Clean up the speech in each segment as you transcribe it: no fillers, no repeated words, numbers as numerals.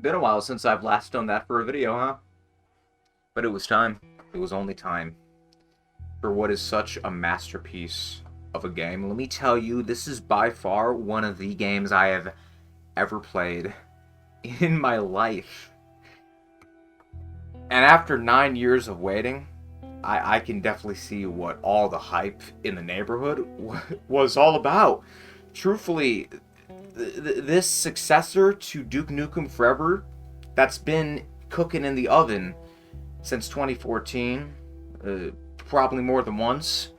Been a while since I've last done that for a video, huh? But it was time. It was only time for what is such a masterpiece of a game. Let me tell you, this is by far one of the games I have ever played in my life. And after 9 years of waiting, I can definitely see what all the hype in the neighborhood was all about. Truthfully, this successor to Duke Nukem Forever that's been cooking in the oven since 2014, probably more than once.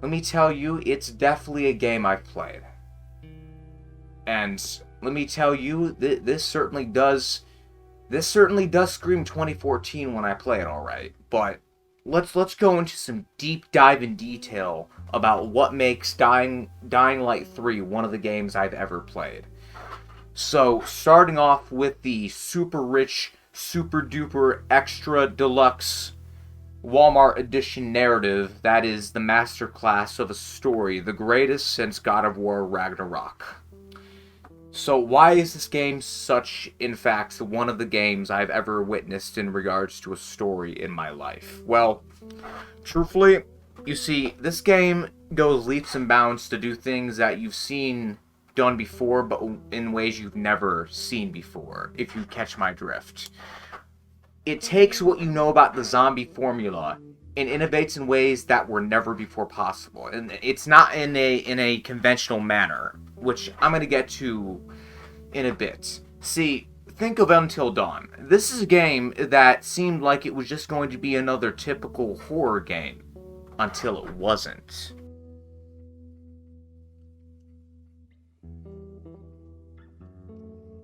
Let me tell you, it's definitely a game I've played. And let me tell you, this certainly does scream 2014 when I play it, alright. But let's go into some deep dive in detail about what makes Dying Light 3 one of the games I've ever played. So, starting off with the super rich, super duper extra deluxe Walmart edition narrative that is the masterclass of a story, the greatest since God of War Ragnarok. So why is this game such, in fact, one of the games I've ever witnessed in regards to a story in my life? Well, truthfully, you see, this game goes leaps and bounds to do things that you've seen done before, but in ways you've never seen before, if you catch my drift. It takes what you know about the zombie formula and innovates in ways that were never before possible. And it's not in a conventional manner, which I'm going to get to in a bit. See, think of Until Dawn. This is a game that seemed like it was just going to be another typical horror game until it wasn't.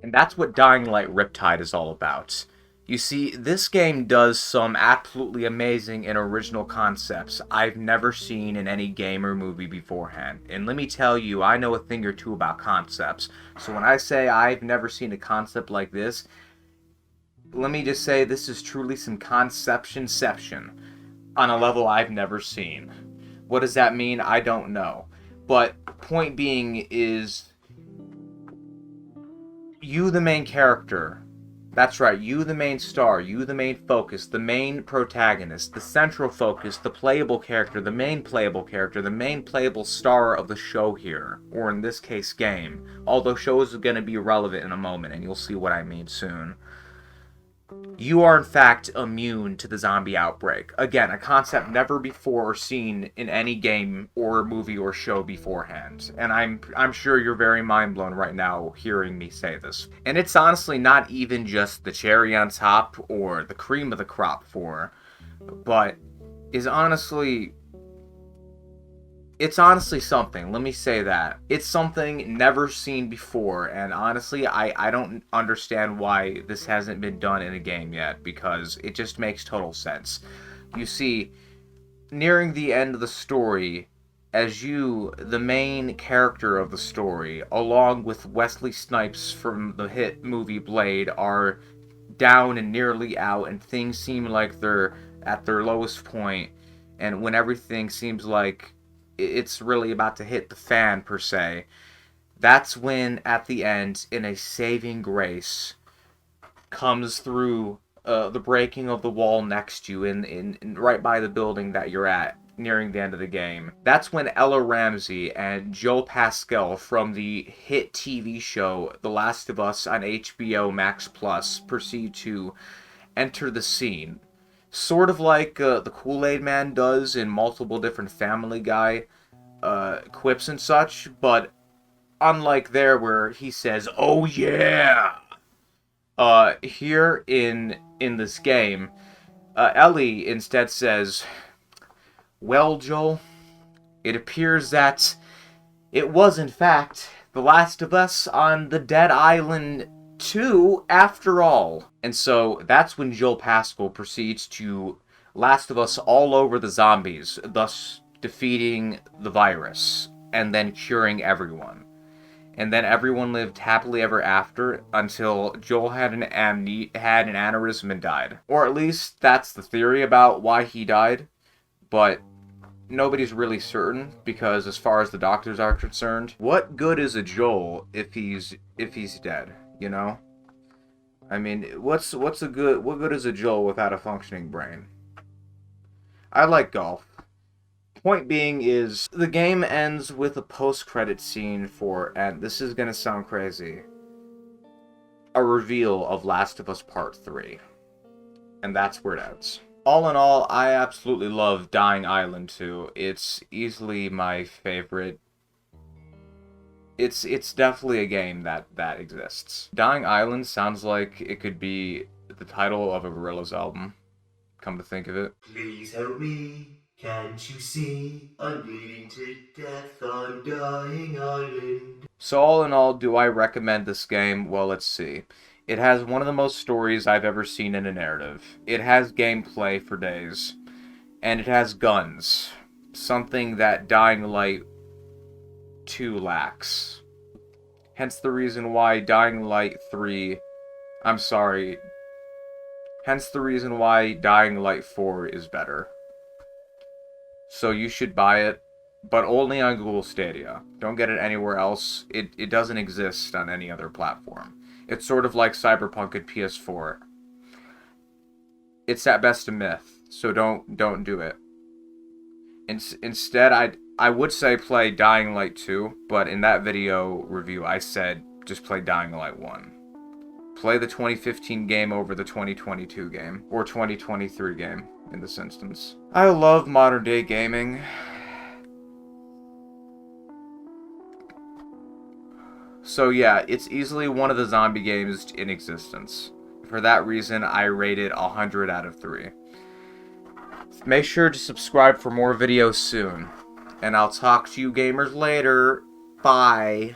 And that's what Dying Light Riptide is all about. You see, this game does some absolutely amazing and original concepts I've never seen in any game or movie beforehand. And let me tell you, I know a thing or two about concepts. So when I say I've never seen a concept like this, let me just say this is truly some conceptionception on a level I've never seen. What does that mean? I don't know. But point being is, you the main character, that's right, you the main star, you the main focus, the main protagonist, the central focus, the playable character, the main playable character, the main playable star of the show here, or in this case game, although shows are going to be relevant in a moment and you'll see what I mean soon. You are in fact immune to the zombie outbreak. Again, a concept never before seen in any game or movie or show beforehand. And I'm sure you're very mind blown right now hearing me say this. And it's honestly not even just the cherry on top or the cream of the crop but is honestly it's honestly something. Let me say that. It's something never seen before, and honestly, I don't understand why this hasn't been done in a game yet, because it just makes total sense. You see, nearing the end of the story, as you, the main character of the story, along with Wesley Snipes from the hit movie Blade, are down and nearly out, and things seem like they're at their lowest point, and when everything seems like it's really about to hit the fan, per se, that's when, at the end, in a saving grace, comes through the breaking of the wall next to you, in right by the building that you're at, nearing the end of the game. That's when Ella Ramsey and Joe Pascal from the hit TV show The Last of Us on HBO Max Plus proceed to enter the scene. Sort of like the Kool-Aid Man does in multiple different Family Guy quips and such, but unlike there where he says, "Oh yeah," here in this game, Ellie instead says, "Well, Joel, it appears that it was in fact The Last of Us on the Dead Island 2 after all." And so that's when Joel Pascal proceeds to Last of Us all over the zombies, thus defeating the virus and then curing everyone. And then everyone lived happily ever after until Joel had an aneurysm and died. Or at least that's the theory about why he died. But nobody's really certain, because as far as the doctors are concerned, what good is a Joel if he's dead, you know? I mean, what good is a Joel without a functioning brain? I like golf. Point being is the game ends with a post-credit scene for, and this is gonna sound crazy, a reveal of Last of Us Part 3. And that's where it ends. All in all, I absolutely love Dying Island 2. It's easily my favorite. It's definitely a game that exists. Dying Island sounds like it could be the title of a Gorillaz album, come to think of it. Please help me, can't you see? I'm bleeding to death on Dying Island. So all in all, do I recommend this game? Well, let's see. It has one of the most stories I've ever seen in a narrative. It has gameplay for days. And it has guns. Something that Dying Light 2 lacks. Hence the reason why Dying Light 3... I'm sorry. Hence the reason why Dying Light 4 is better. So you should buy it, but only on Google Stadia. Don't get it anywhere else. It doesn't exist on any other platform. It's sort of like Cyberpunk and PS4. It's at best a myth, so don't do it. Instead, I would say play Dying Light 2, but in that video review I said just play Dying Light 1. Play the 2015 game over the 2022 game, or 2023 game in this instance. I love modern day gaming. So yeah, it's easily one of the zombie games in existence. For that reason, I rate it 100 out of 3. Make sure to subscribe for more videos soon. And I'll talk to you gamers later. Bye.